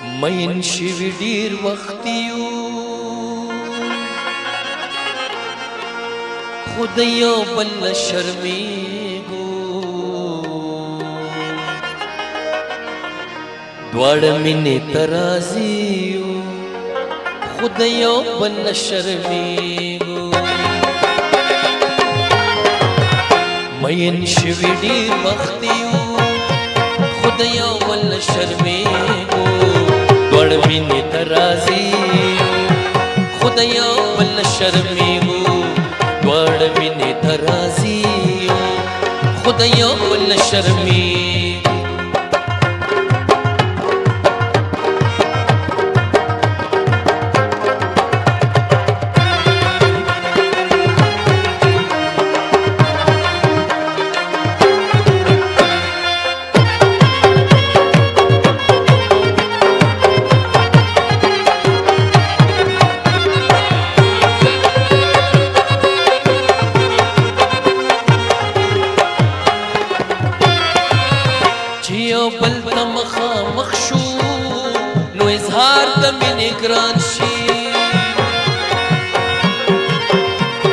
مین شوی ډیر وخت یو خود یو بل شرمیږو دواړه مینې ته راضي یو خود یو بل شرمیږو مین شوی ډیر وخت یو خود یو بل شرمیږو دواړه مینې ته راضي یو خود یو بل شرمیږو دواړه مینې ته راضي یو خود یو بل شرمیږو بل ته مخامخ شو نو اظهار د مینې ګران شي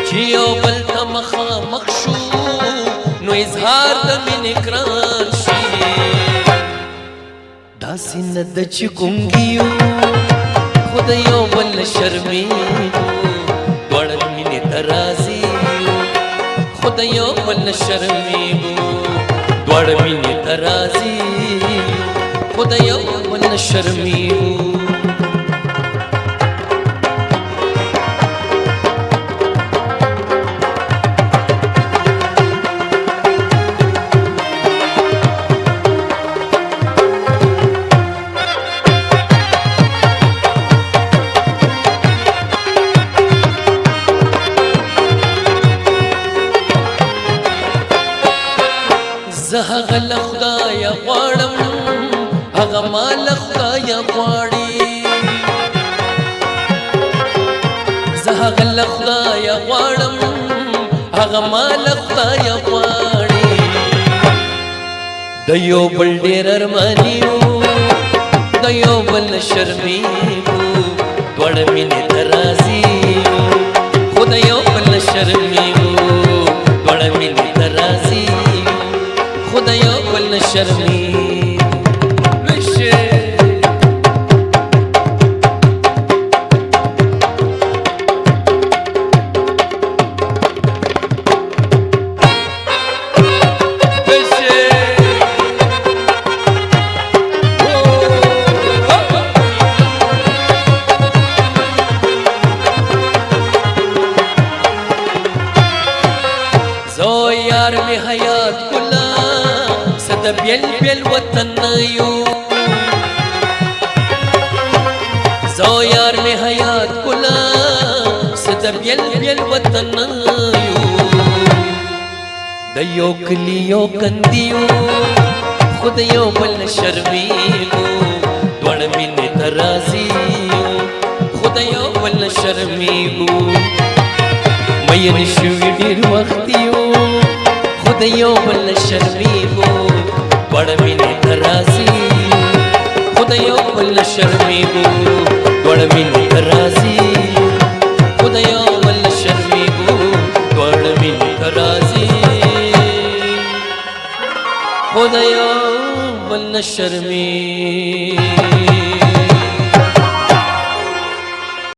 چې یو بل ته مخامخ شو نو اظهار د مینې ګران شي داسې نه ده چې ګونګي یو خو د یو بل شرمېږو دواړه مینې ته راضي یو خو د یو بل شرمېږو دواړه مینې ته راضي خود یو بل شرمیږو زه هغه له خدایه غواړم هغه مال خدایه غواړي زه هغه له خدایه غواړم هغه مال خدایه غواړي د یو بل ډېر ارمان یو د یو بل شرمېږو دواړه مینې ته راضي یو خو د یو بل شرمېږو دواړه مینې ته راضي یو خو د یو بل شرمېږو یار می حیات کلا صد بیل بیل وطن یو زو یار می حیات کلا صد بیل بیل وطن یو د یو کلی یو کندیو خود یو بل شرمېږو دواړه مینې ته راضي یو خود یو بل شرمېږو مین شوی ډېر وخت یو خود یو بل شرمېږو دواړه مینې ته راضي خود یو بل شرمېږو دواړه مینې ته راضي خود یو بل شرمېږو دواړه مینې ته راضي خود یو بل شرمېږو